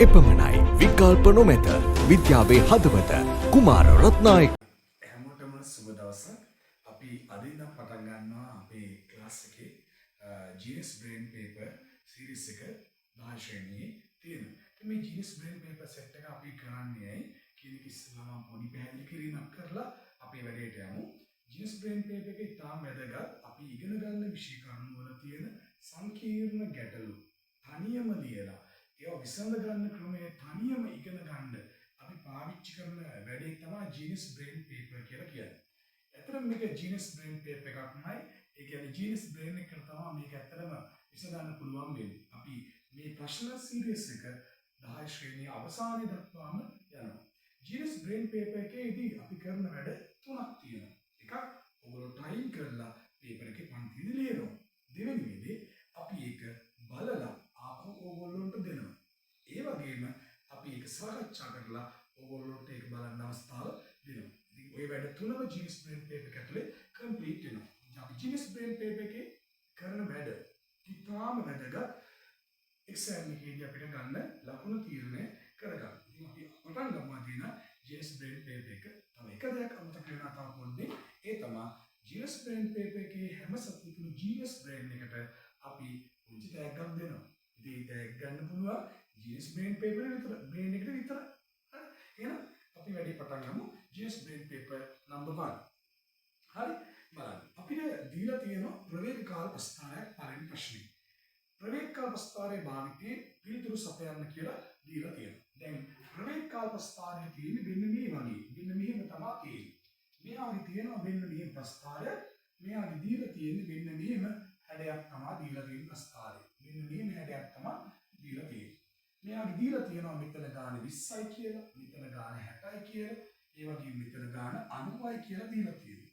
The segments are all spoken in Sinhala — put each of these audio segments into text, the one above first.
එපමණයි විකල්ප නොමැත. විද්‍යාවේ හදවත කුමාර රත්නායක. හැමෝටම සුබ දවසක්. අපි අද ඉඳන් පටන් ගන්නවා අපේ ක්ලාස් එකේ GS brain paper series එක 10 ශ්‍රේණියේ තියෙන. ඉතින් මේ GS brain paper set එක අපි කරන්නේ කියන එක ඉස්සෙල්ලා මම පොඩි පැහැදිලි කිරීමක් කරලා අපේ වැඩේට යමු. GS brain paper එකේ ඉතාම වැදගත් අපි ඉගෙන ගන්න විෂය කරුණු වල තියෙන සංකීර්ණ ගැටලු තනියම ලියලා ඒවා විසඳ ගන්න ක්‍රමය තනියම ඉගෙන ගන්න අපි පාවිච්චි කරන වැඩේ තමයි GS brain paper කියලා කියන්නේ. ඇත්තටම මේක GS brain paper එකක් නයි. ඒ කියන්නේ GS brain එක තමයි මේක ඇත්තටම විසඳන්න පුළුවන් වෙන්නේ. අපි මේ ප්‍රශ්න සීරීස් එක 10 ශ්‍රේණිය අවසානයේ දක්වාම යනවා. GS brain paper එකේදී අපි කරන වැඩ තුනක් තියෙනවා. එකක් ඔයගොල්ලෝ ටයිම් කරලා paper එකේ පන්තියේ ලියනවා. දෙවෙනි දේ අපි ඒක බලලා ආපහු ඔයගොල්ලන්ට දෙනවා. ඒ වගේම අපි ඒක සාකච්ඡා කරලා ඔයගොල්ලන්ට ඒක බලන්න අවස්ථාව දෙනවා. ඉතින් ওই වැඩ තුනම GS brain paper එක ඇතුලේ complete වෙනවා. අපි GS brain paper එකේ කරන වැඩ ඉතාම වැදගත් exam එකේදී අපිට ගන්න ලකුණු තීරණය කරගන්න. ඉතින් අපි පටන් ගමු දින GS brain paper එක. තව එක දෙයක් අමතක වෙනවා තව පොඩ්ඩේ. ඒ තමයි GS brain paper එකේ හැම සබ්ජෙක්ට්ම GS brain එකට අපි පුංචි ටැග් එකක් දෙනවා. ඉතින් ඒ ටැග් ගන්න පුළුවන් GS brain paper විතර brain එකට විතර. හරි. එහෙනම් අපි වැඩි පටන් ගමු GS brain paper number 1. හරි. බලන්න. අපිට දීලා තියෙනවා ප්‍රවේග කාල ප්‍රස්ථාරයක් පළවෙනි ප්‍රශ්නේ. ප්‍රවේග කාල ප්‍රස්ථාරයේ භාවිතයේ පිළිතුරු සපයන්න කියලා දීලා තියෙනවා. දැන් ප්‍රවේග කාල ප්‍රස්ථාරයේ තියෙන්නේ මෙන්න මේ වගේ. මෙන්න මෙහෙම තමයි තියෙන්නේ. මෙයාගේ තියෙනවා මෙන්න මෙහෙම ප්‍රස්ථාරය. මෙයාගේ දීලා තියෙන්නේ මෙන්න මෙහෙම හැඩයක් තමයි දීලා තියෙන ප්‍රස්ථාරය. මෙන්න මෙහෙම හැඩයක් තමයි දීලා තියෙන්නේ. මෙයාගේ දීලා තියෙනවා මෙතන ගාන 20යි කියලා, මෙතන ගාන 60යි කියලා, ඒ වගේම මෙතන ගාන 90යි කියලා දීලා තියෙනවා.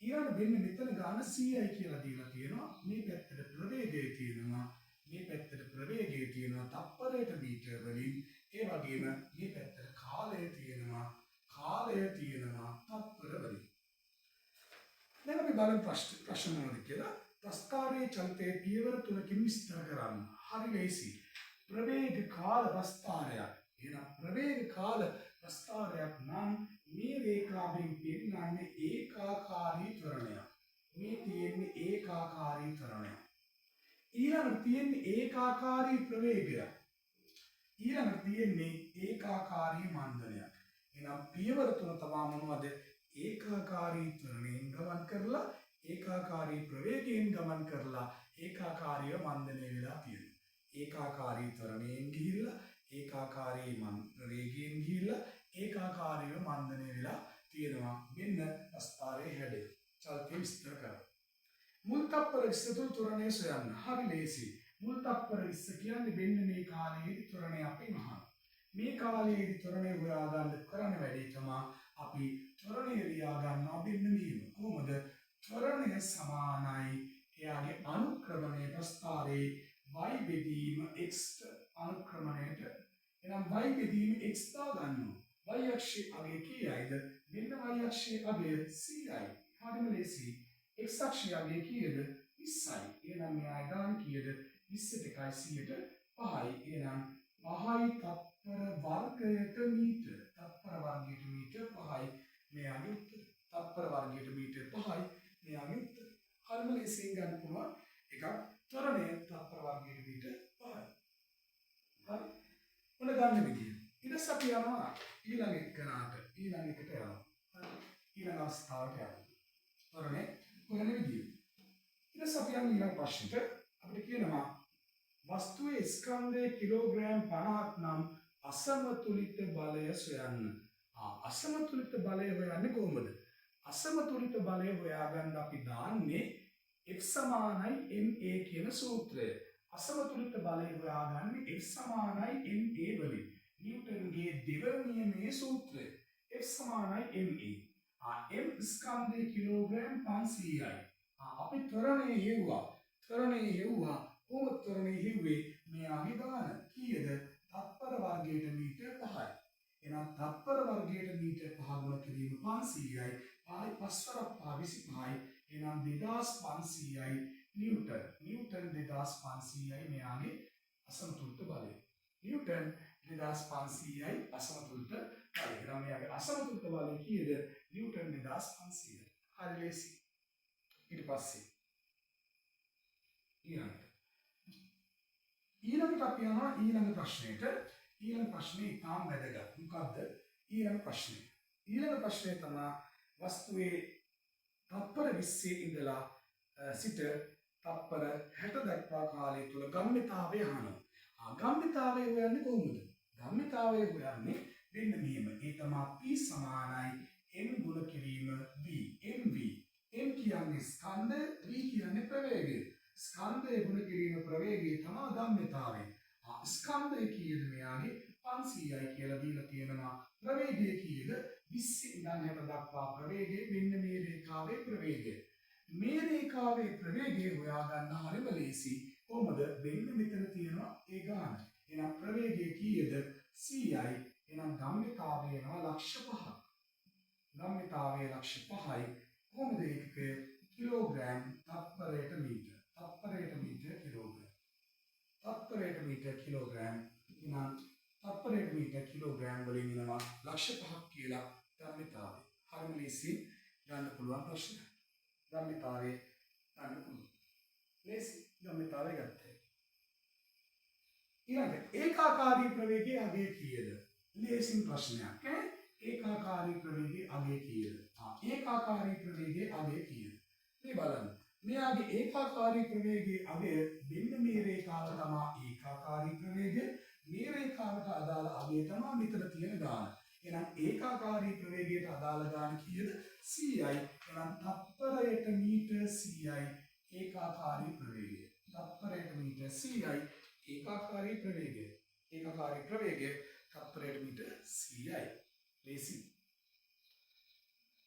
ඊළඟ මෙන්න මෙතන ගාන 100යි කියලා දීලා තියෙනවා. මේ පැත්තට ප්‍රවේගය තියෙනවා. මේ පැත්තට ප්‍රවේගය තියෙනවා තප්පරයට මීටර වලින්. ඒ වගේම මේ පැත්තට කාලය තියෙනවා. කාලය තියෙනවා තප්පර වලින්. දැන් අපි බලමු ප්‍රශ්න මොනවද කියලා. ප්‍රස්ථාරයේ චලිතයේ පියවර තුනකින් විස්තර කරන්න. හරි ලේසි. ප්‍රවේග කාල ප්‍රස්ථාරයක්. එහෙනම් ප්‍රවේග කාල ප්‍රස්ථාරයක් නම් මේ රේඛාවෙන් පෙන්නන්නේ ඒකාකාරී ත්වරණයක්. මේ තියෙන්නේ ඒකාකාරී ත්වරණයක්. ඊළඟට තියෙන්නේ ඒකාකාරී ප්‍රවේගයක්. ඊළඟට තියෙන්නේ ඒකාකාරී මන්දනයක්. එහෙනම් පියවර තුන තමයි මොනවද? ඒකාකාරී ත්වරණයෙන් ගමන් කරලා ඒකාකාරී ප්‍රවේගයෙන් ගමන් කරලා ඒකාකාරීව මන්දනය වෙලා තියෙනවා. ඒකාකාරී ත්වරණයෙන් ගිහිල්ලා ඒකාකාරී ප්‍රවේගයෙන් ගිහිල්ලා ඒකාකාරීව මන්දනය වෙලා තියෙනවා. මෙන්න ප්‍රස්ථාරයේ හැඩය. චලිතය විස්තර කරමු. මුල් තප්පර 20 තුල ත්වරණය සොයන්න. හරි ලේසි. මුල් තප්පර 20 කියන්නේ මෙන්න මේ කාලයේදී ත්වරණය අපි මහා. මේ කාලයේදී ත්වරණය හොයාගන්න කරන වැඩේ තමයි අපි ත්වරණය ලියා ගන්නවා මෙන්න මෙහෙම. කොහොමද? ත්වරණය සමානයි එයාගේ අනුක්‍රමණය ප්‍රස්ථාරයේ y බෙදීම x අනුක්‍රමණයට. එහෙනම් y බෙදීම x දා ගන්නවා. y අක්ෂයේ අගය කීයයිද? මෙන්න y අක්ෂයේ අගය 100යි. හරිම ලේසි. x අක්ෂයේ අගය කීයද? 20යි. එහෙනම් මෙයා ගාන කීයද? 20ට 100ට 5යි. එහෙනම් 5යි තප්පර වර්ගයට මීටර. තප්පර වර්ගයට මීටර 5යි. මෙයාගේ උත්තර. තප්පර වර්ගයට මීටර 5යි. මෙයාගේ උත්තර. හරිම ලේසියෙන් ගන්න පුළුවන් එකක්. ත්වරණය තප්පර වර්ගයට මීටර 5යි. හරි. මොන ගන්න විදිය. ඊට පස්සේ අපි යනවා ඊළඟ එකනට. ඊළඟ එකට යනවා. හරි. ඊළඟ අවස්ථාවට යනවා. ත්වරණය හොයන විදිය. ඊට පස්සේ අපි යන්නේ ඊළඟ ප්‍රශ්නෙට. අපිට කියනවා වස්තුවේ ස්කන්ධයේ කිලෝග්‍රෑම් 50ක් නම් අසමතුලිත බලය සොයන්න. අසමතුලිත බලය හොයන්නේ කොහොමද? අසමතුලිත බලය හොයාගන්න අපි දාන්නේ F සමානයි ma කියන සූත්‍රය. අසමතුලිත බලය හොයාගන්නේ F සමානයි ma වලින්. නිව්ටන්ගේ දෙවන නියමයේ සූත්‍රය. F සමානයි ma. m ස්කන්ධයේ කිලෝග්‍රෑම් 500යි. අපි ත්වරණය හෙව්වා. කොහොමද ත්වරණය හෙව්වේ? මෙයාගේ ගාන කීයද? තප්පර වර්ගයට මීටර 5යි. එහෙනම් තප්පර වර්ගයට මීටර 5 ගුණ කිරීම 500යි. 5යි 5 25යි. එහෙනම් 2500යි නිව්ටන්. නිව්ටන් 2500යි මෙයාගේ අසමතුලිත බලය. නිව්ටන් 2500යි අසමතුලිත බලය. එහෙනම් මෙයාගේ අසමතුලිත බලය කීයද? නිව්ටන් 2500. හරි ලේසි. ඊට පස්සේ ඊළඟට අපි යනවා ඊළඟ ප්‍රශ්නෙට. ඊළඟ ප්‍රශ්නේ ඉතාම වැදගත්. මොකද්ද ඊළඟ ප්‍රශ්නේ? ඊළඟ ප්‍රශ්නේ තමයි වස්තුවේ තත්පර 20 ඉඳලා සිට තත්පර 60 දක්වා කාලය තුල ගම්මිතාවය අහනවා. ගම්මිතාවය හොයන්නේ කොහොමද? ගම්මිතාවය හොයන්නේ මෙන්න මෙහෙම. ඒ තමයි P සමානයි m ගුණ කිරීම v. mv. m කියන්නේ ස්කන්ධ, v කියන්නේ ප්‍රවේගය. ස්කන්ධය ගුණ කිරීම ප්‍රවේගය තමයි ගම්මිතාවය. ස්කන්ධය කීයද මෙයාගේ 500යි කියලා දීලා තියෙනවා. ප්‍රවේගය කීයද? 20 ඉඳන් 60 දක්වා ප්‍රවේගය. මෙන්න මේ රේඛාවේ ප්‍රවේගය. මේ රේඛාවේ ප්‍රවේගය හොයාගන්න හරිම ලේසි. කොහොමද? මෙන්න මෙතන තියෙනවා ඒ ගාන. එහෙනම් ප්‍රවේගය කීයද? 100යි. එහෙනම් ගම්මිතාවය වෙනවා ලක්ෂ 5ක්. ගම්මිතාවය ලක්ෂ 5යි. කොහොමද ඒක? කිලෝග්‍රෑම් තත්පරයට මීටර. තත්පරයට මීටර කිලෝග්‍රෑම්. තත්පරයට මීටර කිලෝග්‍රෑම්. එහෙනම් තත්පරයට මීටර කිලෝග්‍රෑම් වලින් එනවා ලක්ෂ 5ක් කියලා ගම්මිතාවය. හරිම ලේසි ගන්න පුළුවන් ප්‍රශ්නයක්. ගම්මිතාවේ ගන්න පුළුවන්. ලේසි ගම්මිතාවේ ගත්තා. ඊළඟට ඒකාකාරී ප්‍රවේගයේ අගය කීයද? ලේසිම ප්‍රශ්නයක් ඈ. ඒකාකාරී ප්‍රවේගයේ අගය කීයද? ඒකාකාරී ප්‍රවේගයේ අගය කීයද? මේ බලන්න. මෙයාගේ ඒකාකාරී ප්‍රවේගයේ අගය මෙන්න මේ රේඛාව තමයි ඒකාකාරී ප්‍රවේගය. මේ රේඛාවට අදාළ අගය තමයි මෙතන තියෙන ගාන. එහෙනම් ඒකාකාරී ප්‍රවේගයට අදාළ ගාන කීයද? 100යි. එහෙනම් තත්පරයට මීටර 100යි ඒකාකාරී ප්‍රවේගය. තත්පරයට මීටර 100යි ඒකාකාරී ප්‍රවේගය. ඒකාකාරී ප්‍රවේගය තත්පරයට මීටර 100යි. ලේසි.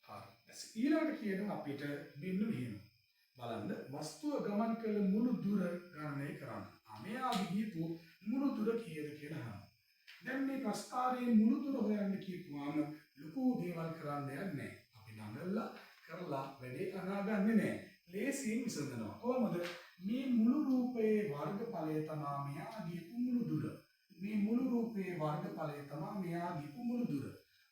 හරි. ඊළඟට කියනවා අපිට මෙන්න මෙහෙම. බලන්න වස්තුව ගමන් කළ මුළු දුර ගණනය කරන්න. මෙයාගේ දීපු මුළු දුර කීයද කියලා අහනවා. දැන් මේ ප්‍රස්ථාරයේ මුළු දුර හොයන්න කියපුවාම ලොකු දේවල් කරන්න යන්නේ නැහැ. අපි නඟල්ලා කරලා වැඩේ අනාගන්නේ නැහැ. ලේසියෙන් විසඳනවා. කොහොමද? මේ මුළු රූපයේ වර්ගඵලය තමයි මෙයාගේ මුළු දුර. මේ මුළු රූපයේ වර්ගඵලය තමයි මෙයාගේ මුළු දුර.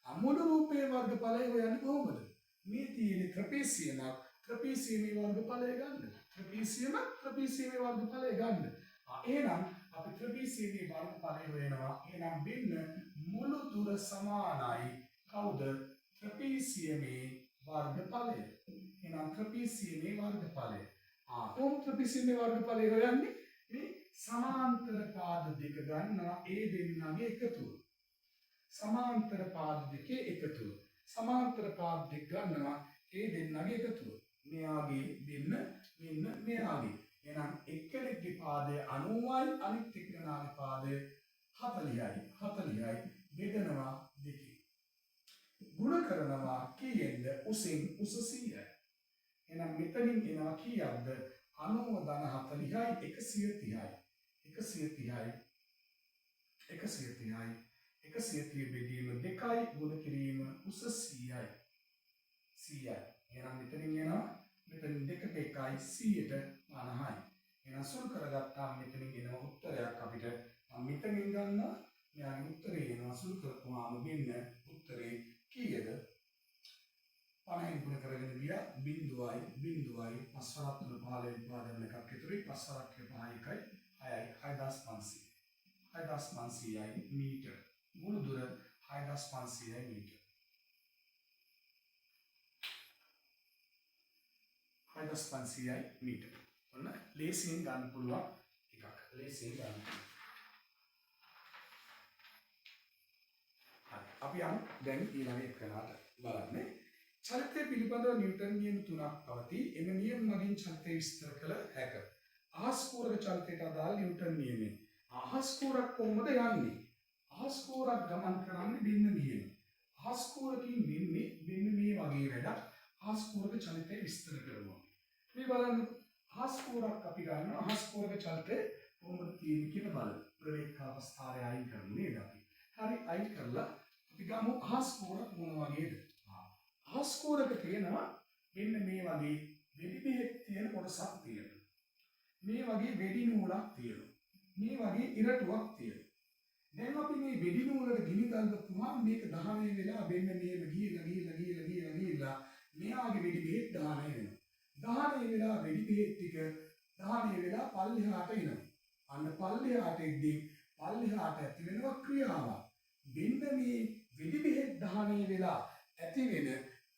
මුළු රූපයේ වර්ගඵලය හොයන්නේ කොහොමද? මේ තියෙන ත්‍රපීසියමක් ත්‍රපීසියමේ වර්ගඵලය ගන්න. ත්‍රපීසියමේ වර්ගඵලය ගන්න. එහෙනම් අපි ත්‍රපීසියමේ වර්ගඵලය හොයනවා. එහෙනම් මෙන්න මුළු දුර සමානයි කවුද? ත්‍රපීසියමේ වර්ගඵලය. එහෙනම් ත්‍රපීසියමේ වර්ගඵලය. කොහොමද ත්‍රපීසියමේ වර්ගඵලය හොයන්නේ? මේ සමාන්තර පාද දෙක ගන්නවා ඒ දෙන්නගේ එකතුව. සමාන්තර පාද දෙකේ එකතුව. සමාන්තර පාද දෙක ගන්නවා ඒ දෙන්නගේ එකතුව. මෙයාගේ දෙන්න මෙන්න මෙයාගේ. එහෙනම් එක්කෙනෙක්ගේ පාදය 90යි අනිත් එක්කෙනාගේ පාදය 40යි. 40යි බෙදනවා දෙකේ. ගුණ කරනවා කීයෙන්ද? උසින් උස 100යි. එහෙනම් මෙතනින් එනවා කීයක්ද? 90 ධන 40යි 130යි. 130 බෙදීම 2යි ගුණ කිරීම උස 100යි. 100යි. එහෙනම් මෙතනින් එනවා මෙතනින් 2ක 1යි 100ට 50යි. එහෙනම් සුළු කරගත්තාම මෙතනින් එන උත්තරයක් අපිට මම මෙතනින් ගන්නවා. මෙයාගේ උත්තරේ එනවා සුළු කරපුවාම මෙන්න උත්තරේ කීයද? 50න් ගුණ කරගෙන ගියා බිඳුවයි පස්වරක් තුන 15 උපාදාන එකක් ඉතුරුයි. පස්වරක් 5යි 6යි 6500. 6500යි මීටර. මුළු දුර 6500යි මීටර. 6500යි මීටර. ඔන්න ලේසියෙන් ගන්න පුළුවන් එකක්. ලේසියෙන් ගන්න පුළුවන්. හරි. අපි යමු දැන් ඊළඟ එකනට බලන්න. චලිතය පිළිබඳව නිව්ටන් නියම තුනක් පවතී. එම නියම මගින් චලිතය විස්තර කළ හැක. අහස් කූරක චලිතයට අදාළ නිව්ටන් නියමය. අහස් කූරක් කොහොමද යන්නේ? අහස් කූරක් ගමන් කරන්නේ මෙන්න මෙහෙම. අහස් කූරකින් වෙන්නේ මෙන්න මේ වගේ වැඩක්. අහස් කූරක චලිතය විස්තර කරනවා. මේ බලන්න අහස් කූරක් අපි ගන්නවා. අහස් කූරක චලිතය කොහොමද තියෙන්නේ කියලා බලමු. ප්‍රවේග අවස්ථාවේ අයින් කරමු නේද අපි. හරි අයින් කරලා අපි ගමු අහස් කූරක් මොන වගේද? අහස් කූරක තියෙනවා මෙන්න මේ වගේ වෙඩි බෙහෙත් තියෙන කොටසක් තියෙනවා. මේ වගේ වෙඩි නූලක් තියෙනවා. මේ වගේ ඉරටුවක් තියෙනවා. දැන් අපි මේ වෙඩි නූලට ගිනි ගල්වතුමා මේක දහනේ වෙලා වෙන්න මේම ගිහිලා මෙයාගේ වෙඩි බෙහෙත් දහනේ වෙනවා. දහනේ වෙලා වෙඩි බෙහෙත් ටික දහනේ වෙලා පල්ලෙහාට එනවා. අන්න පල්ලෙහාට එද්දී පල්ලෙහාට ඇති වෙනවා ක්‍රියාවක්. මෙන්න මේ වෙඩි බෙහෙත් දහනේ වෙලා ඇති වෙන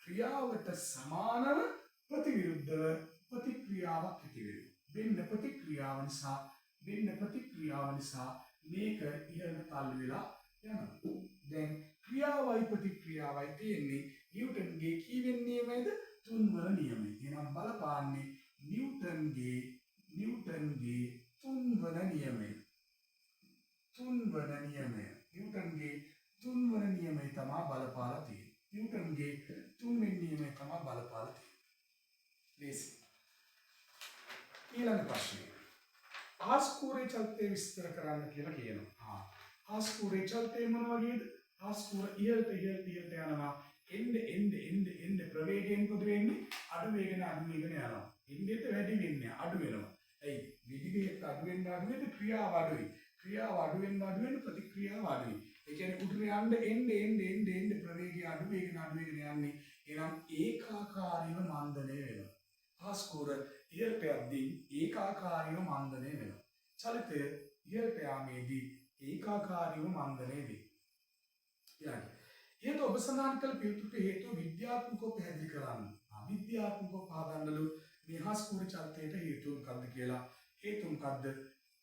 ක්‍රියාවට සමානව ප්‍රතිවිරුද්ධව ප්‍රතික්‍රියාවක් ඇති වෙනවා. වෙන්න ප්‍රතික්‍රියාව නිසා මේක ඉහළට තල්ලු වෙලා යනවා. දැන් ක්‍රියාවයි ප්‍රතික්‍රියාවයි තියෙන්නේ නිව්ටන්ගේ කීවෙන් නියමයේද? තුන්වන නියමය. එහෙනම් බලපාන්නේ නිව්ටන්ගේ තුන්වන නියමය. නිව්ටන්ගේ තුන්වන නියමය තමයි බලපාලා තියෙන්නේ. නිව්ටන්ගේ තුන්වෙනි නියමය තමයි බලපාලා තියෙන්නේ. ලේසි. ඊළඟ ප්‍රශ්නේ. ආස්කූරේ චලතේ විස්තර කරන්න කියලා කියනවා. ආස්කූරේ චලතේ මොන වගේද? ආස්කූර ඉහළට යනවා. එන්න ප්‍රවේගයෙන් පොදු වෙන්නේ අඩු වේගන යනවා. එන්නේට වැඩි වෙන්නේ අඩු වෙනවා. එයි විදිහට අඩු වෙන්න ක්‍රියාව අඩුයි. ක්‍රියාව අඩු වෙන්න ප්‍රතික්‍රියාව අඩුයි. ඒ කියන්නේ උඩට එන්න ප්‍රවේගය අඩු වේගන යන්නේ. එනම් ඒකාකාරීව මන්දනය වෙනවා. ආස්කූර ඉහළට යද්දී ඒකාකාරීව මන්දනය වෙනවා. චලිතය ඉහළට යාමේදී ඒකාකාරීව මන්දනය වේ. ඊළඟට හේතු ඔබ සඳහන් කළ පිළිතුරට හේතුව විද්‍යාත්මකව පැහැදිලි කරන්න. අවිද්‍යාත්මකව පහදන්නලු මේ ආස්කූර චලිතයට හේතුව මොකක්ද කියලා. හේතුව මොකක්ද?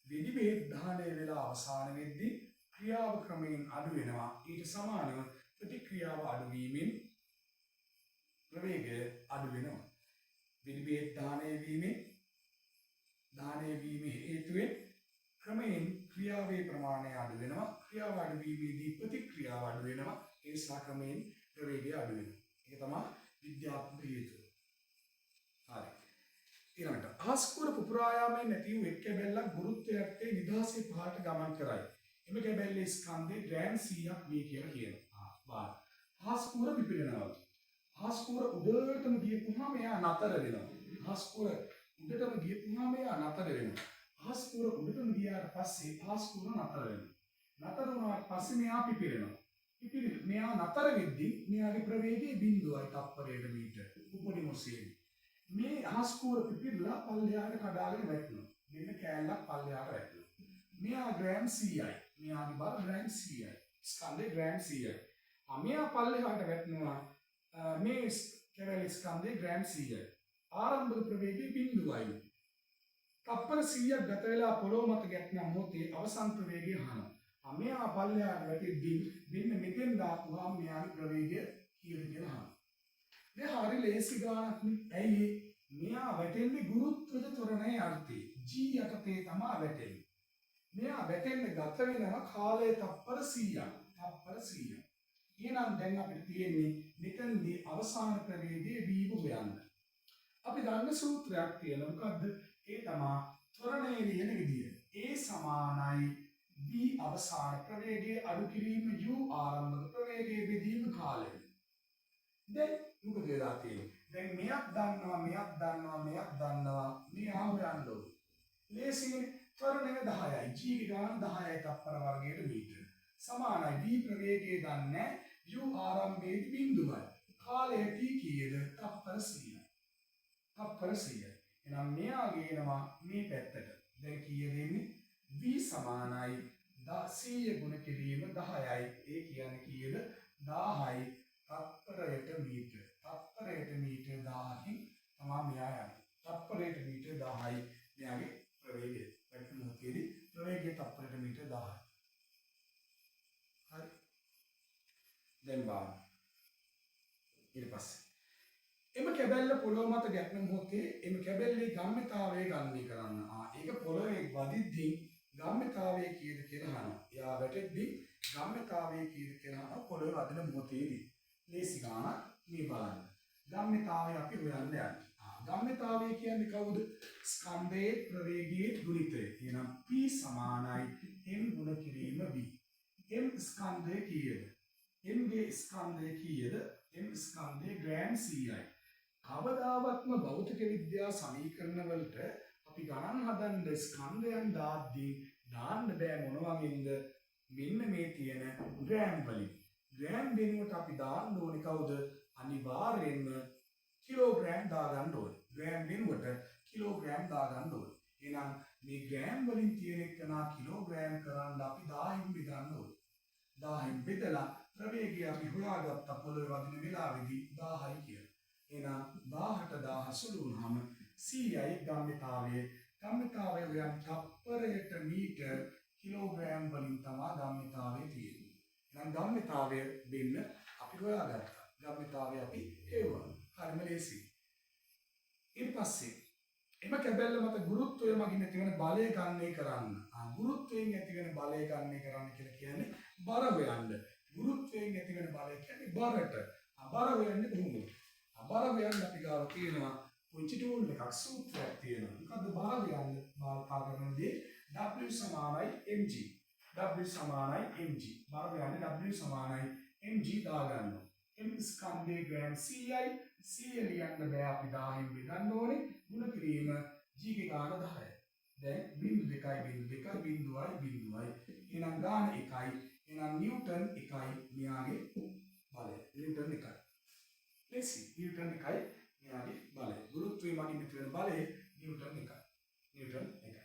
වෙඩි බෙහෙත් දහනය වෙලා අවසාන වෙද්දී ක්‍රියාව ක්‍රමයෙන් අඩු වෙනවා. ඊට සමානව ප්‍රතික්‍රියාව අඩු වීමෙන් ප්‍රවේගය අඩු වෙනවා. වෙඩි බෙහෙත් දානය වීමේ හේතුවෙන් ක්‍රමයෙන් ක්‍රියාවේ ප්‍රමාණය අඩු වෙනවා. ක්‍රියාව අඩු වීමේදී ප්‍රතික්‍රියාව අඩු වෙනවා. ඒ නිසා ක්‍රමයෙන් ප්‍රවේගය අඩු වෙනවා. ඒක තමයි විද්‍යාත්මක හේතුව. හරි. ඊළඟට ආස්කූර පුපුරා යාමෙන් නැති වූ එක් කැබැල්ලක් ගුරුත්වයට නිදහසේ පහළට ගමන් කරයි. එම කැබැල්ලේ ස්කන්ධය ග්‍රෑම් 100ක් වේ කියලා කියනවා. ආස්කූර පිපිරෙනවා. ආස්කූර උඩටම ගියපුවාම එයා නතර වෙනවා. ආස්කූර උඩටම ගියපුවාම එයා නතර වෙනවා. ආස්කූර උඩටම ගියාට පස්සේ ආස්කූර නතර වෙනවා. නතර වුණාට පස්සේ මෙයා පිපිරෙනවා. මෙයා නතර වෙද්දී මෙයාගේ ප්‍රවේගය 0යි තප්පරයට මීටර. උපරිම ඔසේවි. මේ ආස්කූර පිපිරලා පල්ලෙහාට කඩාගෙන වැටෙනවා. මෙන්න කෑල්ලක් පල්ලෙහාට වැටෙනවා. මෙයා ග්‍රෑම් 100යි. මෙයාගේ බර ග්‍රෑම් 100යි. ස්කන්ධය ග්‍රෑම් 100යි. මෙයා පල්ලෙහාට වැටෙනවා. මේ කැබැලි ස්කන්ධය ග්‍රෑම් 100යි. ආරම්භක ප්‍රවේගය 0යි. තප්පර 100ක් ගත වෙලා පොළොව මත ගැටෙන මොහොතේ අවසන් ප්‍රවේගය අහනවා. මෙයා පල්ලෙහාට වැටෙද්දී මෙන්න මෙතෙන් දාපුවාම මෙයාගේ ප්‍රවේගය කීයද කියලා අහනවා. දැන් හරි ලේසි ගානක් නේ. ඇයි මෙයා වැටෙන්නේ ගුරුත්වජ ත්වරණයේ අර්ථයේ g යටතේ තමයි වැටෙන්නේ. මෙයා වැටෙන්න ගත වෙනවා කාලය තප්පර 100ක්. එහෙනම් දැන් අපිට තියෙන්නේ මෙතනදී අවසාන ප්‍රවේගයේ v හොයන්න. අපි දන්න සූත්‍රයක් තියෙනවා. මොකද්ද? ඒ තමයි ත්වරණයේ ලියන විදිය. A සමානයි v අවසාන ප්‍රවේගයේ අඩු කිරීම u ආරම්භක ප්‍රවේගයේ බෙදීම කාලය. දැන් මොකද වෙලා තියෙන්නේ? දැන් මෙයක් දන්නවා මෙයා හොයන්න ඕනේ. ලේසියෙන් ත්වරණය 10යි. g ගේ ගාන 10යි තප්පර වර්ගයට මීටර. සමානයි v ප්‍රවේගයේ දන්නේ u ආරම්භයේදී 0යි. කාලය t කීයද? තප්පර 100යි. එහෙනම් මෙයා ගේනවා මේ පැත්තට. දැන් කීයද එන්නේ? v සමානයි 100 ගුණ කිරීම 10යි. ඒ කියන්නේ කීයද? 10යි තප්පරයට මීටර. තප්පරයට මීටර 1000කින් තමයි මෙයා යන්නේ. තප්පරයට මීටර 10යි මෙයාගේ ප්‍රවේගය. වැටෙන මොහොතේදී ප්‍රවේගය තප්පරයට මීටර 10යි. හරි. දැන් බලන්න. ඊට පස්සේ එම කැබැල්ල පොළොව මත ගැටෙන මොහොතේ එම කැබැල්ලේ ගම්‍යතාවය ගණනය කරන්න. ඒක පොළොවේ වදිද්දී ගම්‍යතාවය කීයද කියලා අහනවා. එයා වැටෙද්දී ගම්‍යතාවය කීයද කියලා අහනවා පොළොවේ වදින මොහොතේදී. ලේසි ගානක් මේ බලන්න. ගම්‍යතාවය අපි හොයන්න යන්නේ. ගම්‍යතාවය කියන්නේ කවුද? ස්කන්ධයේ ප්‍රවේගයේ ගුණිතය. එහෙනම් p සමානයි m ගුණ කිරීම v. m ස්කන්ධය කීයද? m ගේ ස්කන්ධය කීයද? m ස්කන්ධය ග්‍රෑම් 100යි. කවදාවත්ම භෞතික විද්‍යා සමීකරණ වලට අපි ගණන් හදන්න ස්කන්ධයන් දාද්දී දාන්න බෑ මොන වගේද? මෙන්න මේ තියෙන ග්‍රෑම් වලින්. ග්‍රෑම් වෙනුවට අපි දාන්න ඕනේ කවුද? අනිවාර්යෙන්ම කිලෝග්‍රෑම් දාගන්න ඕනේ. ග්‍රෑම් වෙනුවට කිලෝග්‍රෑම් දාගන්න ඕනේ. එහෙනම් මේ ග්‍රෑම් වලින් තියෙන එකනා කිලෝග්‍රෑම් කරන්න අපි 1000න් බෙදන්න ඕනේ. 1000න් බෙදලා ප්‍රවේගය අපි හොයාගත්ත පොළොවේ වදින වෙලාවේදී 1000යි කියලා. එහෙනම් 1000ට 1000 සුළු වුණාම 100යි ගම්මිතාවය. ගම්මිතාවය යම් තප්පරයට මීටර් කිලෝග්‍රෑම් වලින් තමයි ගම්මිතාවය තියෙන්නේ. එහෙනම් ගම්මිතාවය දෙන්න අපි හොයාගත්තා. ගම්මිතාවය අපි හේවුවා. හරිම ලේසි. ඊට පස්සේ එම කැබැල්ල මත ගුරුත්වය මගින් ඇතිවන බලය ගණනය කරන්න. ගුරුත්වයෙන් ඇතිවන බලය ගණනය කරන්න කියලා කියන්නේ බර හොයන්න. ගුරුත්වයෙන් ඇතිවන බලය කියන්නේ බරට. බර හොයන්නේ කොහොමද? බර හොයන්න අපි ගාව තියෙනවා පුංචි ටූල් එකක් සූත්‍රයක් තියෙනවා. මොකද්ද බර හොයන්න භාවිතා කරන දේ? W සමානයි mg. W සමානයි mg. බර හොයන්නේ W සමානයි mg දාගන්නවා. m ස්කන්ධයේ ග්‍රෑම් 100යි. 100 ලියන්න බෑ අපි 1000න් බෙදන්න ඕනේ. ಗುಣ කිරීම g ගේ ගාන 10යි. දැන් බිංදු 2.2 බිංදුවයි බිංදුවයි. එහෙනම් ගාන 1යි. එහෙනම් නිව්ටන් 1යි මෙයාගේ බලය. නිව්ටන් 1යි. ලේසි. නිව්ටන් 1යි මෙයාගේ බලය. ගුරුත්වය මගින් ඇතිවන බලය නිව්ටන් 1යි. නිව්ටන් 1යි.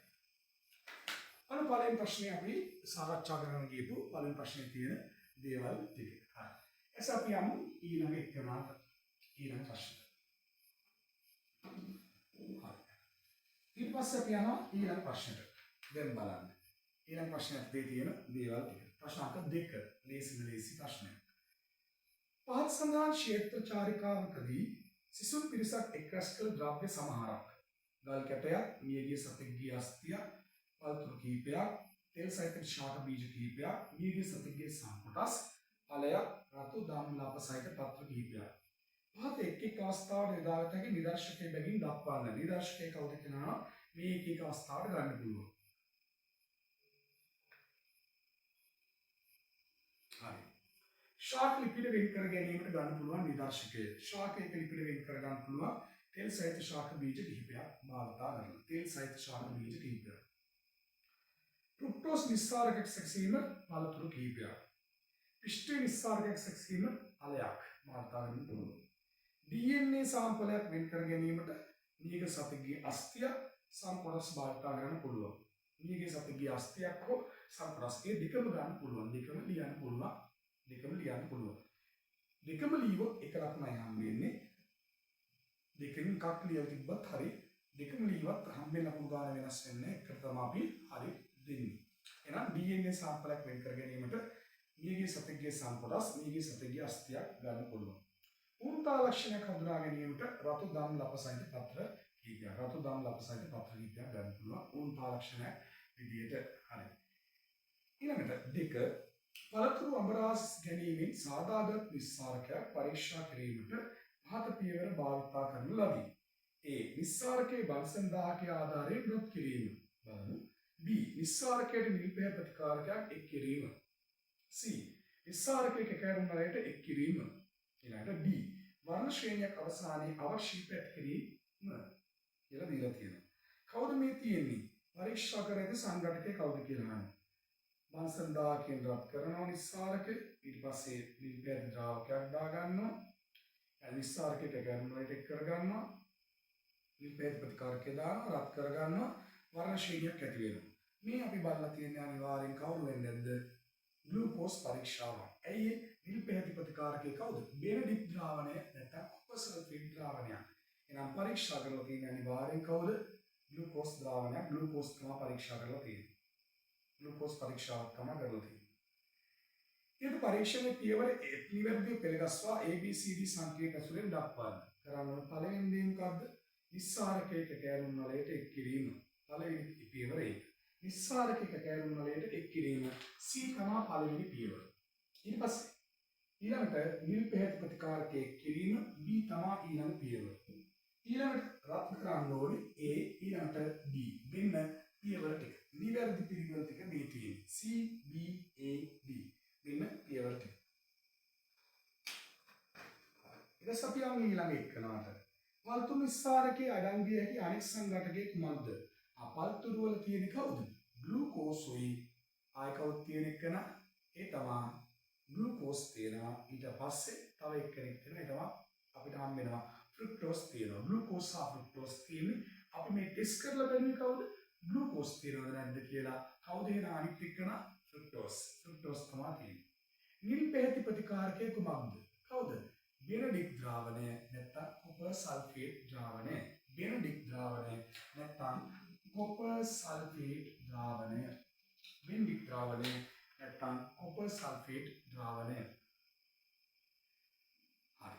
අර පළවෙනි ප්‍රශ්නේ අපි සාකච්ඡා කරන්න ගියපු පළවෙනි ප්‍රශ්නේ තියෙන දේවල් ටික. හරි. එස අපි යමු ඊළඟ එක්කනට. ඊළඟ ප්‍රශ්න. හරි. ඊට පස්සේ අපි යනවා ඊළඟ ප්‍රශ්නට. දැන් බලන්න. ඊළඟ ප්‍රශ්නයට තියෙන දේවල් ටික. ප්‍රශ්න අංක 2. ලේසි ප්‍රශ්නයක්. පහත් සඳහන් ක්ෂේත්‍ර චාරිකාවකදී සිසුන් පිරිසක් එක්රැස් කළ ද්‍රව්‍ය සමහරක්. ගල් කැටයක්, මියගිය සතෙක්ගේ අස්ථියක්, පළතුරු කිහිපයක්, තෙල් සහිත ශාක බීජ කිහිපයක්, මියගිය සතෙක්ගේ සම්කොටස්, ඵලයක්, රතු දම් ලප සහිත පත්‍ර කිහිපයක්. පහත එක් අවස්ථාවකට යොදාගත හැකි නිදර්ශකයේ බැගින් දක්වන්න. නිදර්ශකයේ කවුද කියනවා මේ එක අවස්ථාවට ගන්න පුළුවන්. හරි. ශාක ලිපිඩ වෙන් කර ගැනීමට ගන්න පුළුවන් නිදර්ශකය. ශාකයක ලිපිඩ වෙන් කර ගන්න පුළුවන් තෙල් සහිත ශාක බීජ කිහිපයක් භාවිතා කරනවා. තෙල් සහිත ශාක බීජ කිහිපයක්. ෆ්‍රුක්ටෝස් නිස්සාරකයක් සැකසීම පළතුරු කිහිපයක්. පිෂ්ඨ නිස්සාරකයක් සැකසීම ඵලයක් භාවිතා කරන්න පුළුවන්. DNA සාම්පලයක් වෙන් කර ගැනීමට නියග සතෙක්ගේ අස්ථිය සම්කොටස් භාවිතා කරන්න පුළුවන්. නියගේ සතෙක්ගේ අස්ථියක් හෝ සම්කොටස් ඒ දෙකම ගන්න පුළුවන්. දෙකම ලියන්න පුළුවන්. දෙකම ලියවොත් එක ලකුණයි හම් වෙන්නේ. දෙකෙන් එකක් ලියලා තිබ්බත් හරි. දෙකම ලියවත් හම් වෙන ලකුණු ගාන වෙනස් වෙන්නේ. එකට තමයි අපි හරි දෙන්නේ. එහෙනම් DNA සාම්පලයක් වෙන් කර ගැනීමට නියගේ සතෙක්ගේ සම්කොටස් නියගේ සතෙක්ගේ අස්ථියක් ගන්න පුළුවන්. ඌන්තා ලක්ෂණයක් හඳුනා ගැනීමට රතු දම් ලප සහිත පත්‍ර කිහිපයක්. රතු දම් ලප සහිත පත්‍ර කිහිපයක් ගන්න පුළුවන්. ඌන්තා ලක්ෂණයක් විදියට හරි. ඊළඟට 2 පළතුරු අඹරාස් ගැනීමෙන් සාදාගත් නිස්සාරකයක් පරීක්ෂා කිරීමට පහත පියවර භාවිතා කරන ලදී. A. නිස්සාරකයේ බන්සන් 1000ක ආධාරයෙන් රොත් කිරීම. බලමු. B. නිස්සාරකයට නිල් පැහැ ප්‍රතිකාරකයක් එක් කිරීම. C. නිස්සාරකයක කැරුම් වලට එක් කිරීම. ඊළඟට D. වර්ණ ශ්‍රේණියක් අවසානයේ අවශ්‍ය පැත් කිරීම කියලා දීලා තියෙනවා. කවුද මේ තියෙන්නේ? පරීක්ෂා කර ඇති සංඝටකේ කවුද කියලා අහනවා. බන්සන් 1000කින් රත් කරනවා නිස්සාරකේ. ඊට පස්සේ නිල් පැහැ ද්‍රාවකයක් දා ගන්නවා. නිස්සාරකයක කැරුම් වලට එක් කර ගන්නවා. නිල් පැහැ ප්‍රතිකාරකේ දානවා. රත් කර ගන්නවා. වර්ණ ශ්‍රේණියක් ඇති වෙනවා. මේ අපි බලලා තියෙන්නේ අනිවාර්යෙන් කවුරු වෙන්නේද? ග්ලූකෝස් පරීක්ෂාව. ඇයි නිල් පැහැති ප්‍රතිකාරකයේ කවුද? බෙනඩික් ද්‍රාවණය නැත්නම් කොපසල්ෆේට් ද්‍රාවණය. එහෙනම් පරීක්ෂා කරලා තියෙන්නේ අනිවාර්යෙන් කවුද? ග්ලූකෝස් ද්‍රාවණය. ග්ලූකෝස් තමයි පරීක්ෂා කරලා තියෙන්නේ. ග්ලූකෝස් පරීක්ෂාවක් තමයි කරලා තියෙන්නේ. ඊට පරීක්ෂණයේ පියවර නිවැරදිව පෙළගස්වා ABCD සංකේත ඇසුරෙන් දක්වන්න. කරන්න ඕන පළවෙනි දේ මොකද්ද? නිස්සාරකයක කැරුම් වලට එක් කිරීම. පළවෙනි පියවර ඒක. නිස්සාරකයක කැරුම් වලට එක් කිරීම C තමයි පළවෙනි පියවර. ඊට පස්සේ ඊළඟට නිල් පැහැති ප්‍රතිකාරකයේ කිරීම B තමයි ඊළඟ පියවර. ඊළඟට රත් කරන්න ඕනේ A ඊළඟට D. මෙන්න පියවර ටික. නිවැරදි පිළිවෙල ටික මේ තියෙන්නේ. C B A D. මෙන්න පියවර ටික. ඊට අපි යමු ඊළඟ එක්කනට. පළතුරු නිස්සාරකයේ අඩංගු විය හැකි අනෙක් සංඝටකයේ කුමක්ද? පළතුරු වල තියෙන කවුද? ග්ලූකෝස් උයි. ආය කවුද තියෙන එකන? ඒ තමයි ග්ලූකෝස් තියෙනවා. ඊට පස්සේ තව එක්කෙනෙක් තියෙනවා. ඒ තමයි අපිට හම් වෙනවා ෆ්‍රුක්ටෝස් තියෙනවා. ග්ලූකෝස් සහ ෆ්‍රුක්ටෝස් තියෙන්නේ. අපි මේ ටෙස්ට් කරලා බලන්නේ කවුද? ග්ලූකෝස් තියෙනවද නැද්ද කියලා. කවුද එන අනිත් එක්කන? ෆ්‍රුක්ටෝස්. ෆ්‍රුක්ටෝස් තමයි තියෙන්නේ. නිල් පැහැති ප්‍රතිකාරකයේ කුමක්ද? කවුද? බෙනඩික් ද්‍රාවණය නැත්නම් කොපර් සල්ෆේට් ද්‍රාවණය. බෙනඩික් ද්‍රාවණය නැත්නම් කොපර් සල්ෆේට් ද්‍රාවණය. බෙනඩික් ද්‍රාවණය නැත්නම් කොපර් සල්ෆේට් ද්‍රාවණය. හරි.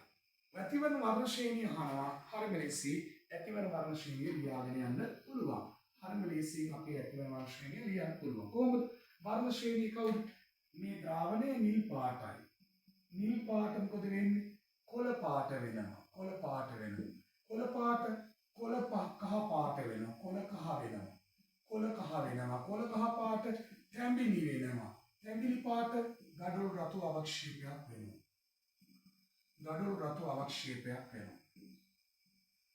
ඇතිවන වර්ණ ශ්‍රේණිය අහනවා. හරිම ලේසි. ඇතිවන වර්ණ ශ්‍රේණිය ලියාගෙන යන්න පුළුවන්. හරිම ලේසි අපි ඇතිවන වර්ණ ශ්‍රේණිය ලියන්න පුළුවන්. කොහොමද? වර්ණ ශ්‍රේණිය කවුද? මේ ද්‍රාවණය නිල් පාටයි. නිල් පාට මොකද වෙන්නේ? කොළ පාට වෙනවා. කොළ පාට වෙනවා. කොළ පාට කහ පාට වෙනවා. කොළ කහ වෙනවා. කොළ කහ වෙනවා. කොළ කහ පාට තැඹිලි වෙනවා. තැඹිලි පාට ගඩොල් රතු අවක්ෂේපයක් වෙනවා. ගඩොල් රතු අවක්ෂේපයක් වෙනවා.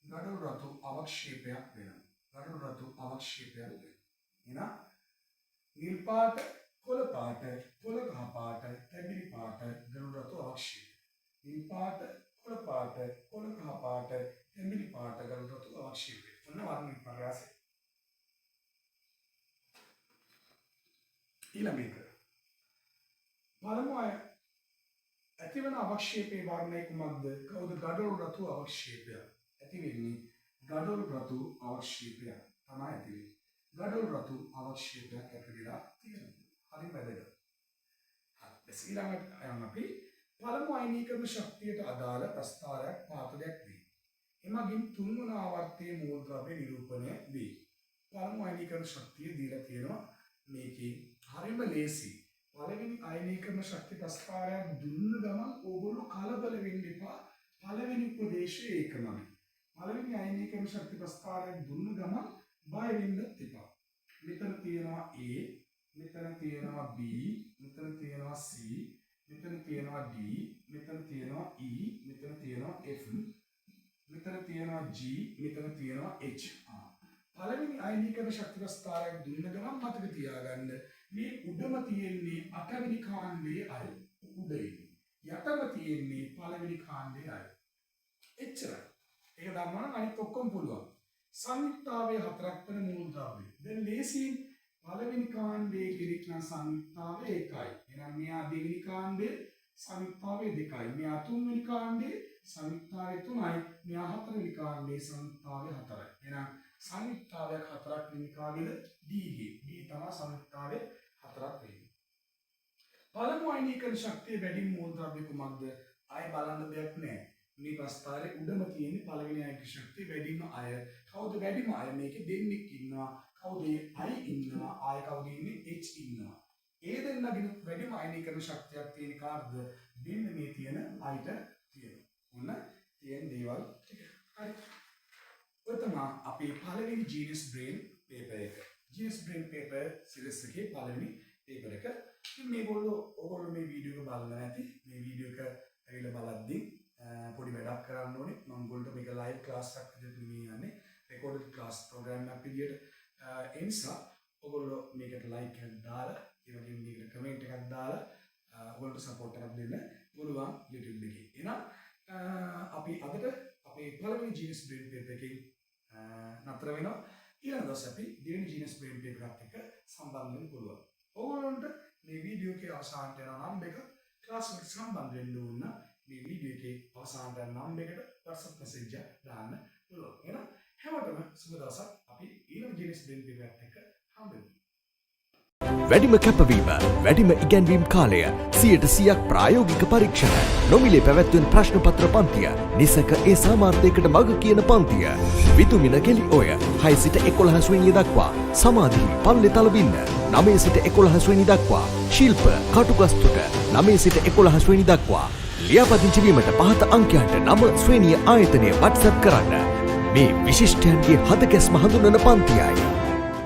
ගඩොල් රතු අවක්ෂේපයක් වෙනවා. ගඩොල් රතු අවක්ෂේපයක් වෙනවා. එහෙනම් නිල් පාට, කොළ පාට, කොළ කහ පාට, තැඹිලි පාට, ගඩොල් රතු අවක්ෂේපය. නිල් පාට, කොළ පාට, කොළ කහ පාට, තැඹිලි පාට, ගඩොල් රතු අවක්ෂේපය. ඔන්න වර්ණ විපර්යාසය. ඊළඟ එක. පළමු අය ඇතිවන අවක්ෂේපයේ වර්ණය කුමක්ද? කවුද? ගඩොල් රතු අවක්ෂේපය. ඇති වෙන්නේ ගඩොල් රතු අවක්ෂේපය තමයි ඇති වෙන්නේ. ගඩොල් රතු අවක්ෂේපයක් ඇති වෙලා තියෙනවා. හරි වැදගත්. හරි. ඊළඟට අපි පළමු අයනීකරණ ශක්තියට අදාළ ප්‍රස්ථාරයක් පාත දැක්වේ. එමගින් තුන්වන ආවර්තයේ මූලද්‍රව්‍ය නිරූපණය වේ. පළමු අයනීකරණ ශක්තිය දීලා තියෙනවා. මේකේ හරිම ලේසි. පළවෙනි අයනීකරණ ශක්ති ප්‍රස්ථාරයක් දුන්න ගමන් ඕගොල්ලෝ කලබල වෙන්න එපා. පළවෙනි උපදේශය ඒකමයි. පළවෙනි අයනීකරණ ශක්ති ප්‍රස්ථාරයක් දුන්න ගමන් බය වෙන්න එපා. මෙතන තියෙනවා A, මෙතන තියෙනවා B, මෙතන තියෙනවා C, මෙතන තියෙනවා D, මෙතන තියෙනවා E, මෙතන තියෙනවා F, මෙතන තියෙනවා G, මෙතන තියෙනවා H. පළවෙනි අයනීකරණ ශක්ති ප්‍රස්ථාරයක් දුන්න ගමන් මතක තියාගන්න මේ උඩම තියෙන්නේ 8 වෙනි කාණ්ඩයේ අය. උඩේ. යටම තියෙන්නේ පළවෙනි කාණ්ඩයේ අය. එච්චරයි. ඒක දන්නවනම් අනිත් ඔක්කොම පුළුවන්. සංයුක්තාවයේ හතරක් වෙන මූලද්‍රව්‍ය. දැන් ලේසියෙන් පළවෙනි කාණ්ඩයේ කෙනෙක් නම් සංයුක්තාවය 1යි. එහෙනම් මෙයා දෙවෙනි කාණ්ඩයේ සංයුක්තාවය 2යි. මෙයා තුන්වෙනි කාණ්ඩයේ සංයුක්තාවය 3යි. මෙයා හතරවෙනි කාණ්ඩයේ සංයුක්තාවය 4යි. එහෙනම් සංයුක්තාවය 4ක් වෙන කාගෙද? D ගේ. D තමයි සංයුක්තාවය 4ක් වෙන්නේ. පළමු අයනීකරණ ශක්තිය වැඩිම මූලද්‍රව්‍ය කුමක්ද? ආයෙ බලන්න දෙයක් නැහැ. මේ ප්‍රස්ථාරයේ උඩම තියෙන පළවෙනි අයනීකරණ ශක්තිය වැඩිම අය. කවුද වැඩිම අය? මේකේ දෙන්නෙක් ඉන්නවා. කවුද? I ඉන්නවා. ආයෙ කවුද ඉන්නේ? H ඉන්නවා. ඒ දෙන්නගෙන් වැඩිම අයනීකරණ ශක්තියක් තියෙන කාර්ද? දෙන්න මේ තියෙන අයට තියෙනවා. ඔන්න තියෙන දේවල් ටික. හරි. ඔය තමයි අපේ පළවෙනි GS Brain paper එක. GS Brain paper series එකේ පළවෙනි paper එක. ඉතින් ඔයගොල්ලෝ මේ වීඩියෝ එක බලලා නැති. මේ වීඩියෝ එක ඇවිල්ලා බලද්දී පොඩි වැඩක් කරන්න ඕනේ. මම ඔයගොල්ලන්ට මේක live class එකක් විදිහට නෙමෙයි යන්නේ. recorded class program එකක් විදිහට. ඒ නිසා ඔයගොල්ලෝ මේකට like එකක් දාලා, ඒ වගේම මේකට comment එකක් දාලා ඔයගොල්ලන්ට support එකක් දෙන්න පුළුවන් YouTube එකේ. එහෙනම් අපි අදට අපේ පළවෙනි GS Brain paper එකේ නතර වෙනවා. ඊළඟ දවසේ අපි දෙවෙනි GS Brain paper එකත් එක්ක සම්බන්ධ වෙන්න පුළුවන්. ඕගොල්ලන්ට මේ වීඩියෝ එකේ අවසානට යන නම් එක ක්ලාස් එකට සම්බන්ධ වෙන්න ඕන නම් මේ වීඩියෝ එකේ අවසානට යන නම් එකට WhatsApp message එක දාන්න පුළුවන්. එහෙනම් හැමෝටම සුබ දවසක්. අපි ඊළඟ GS Brain paper එකත් එක්ක හම්බෙමු. වැඩිම කැපවීම, වැඩිම ඉගැන්වීම් කාලය, 100% ප්‍රායෝගික පරීක්ෂණ, නොමිලේ පැවැත්වෙන ප්‍රශ්න පත්‍ර පන්තිය, නිසක ඒ සාමාර්ථයකට මග කියන පන්තිය, විතුමින කෙලි ඔය 6 සිට 11 වෙනි දක්වා, සමාධි පල්ලේ තලවින්න 9 සිට 11 වෙනි දක්වා, ශිල්ප කටුගස්තුට 9 සිට 11 වෙනි දක්වා. ලියාපදිංචි වීමට පහත අංකයන්ට නම ශ්‍රේණිය ආයතනය WhatsApp කරන්න. මේ විශිෂ්ටයන්ගේ හදකැස්ම හඳුන්වන පන්තියයි.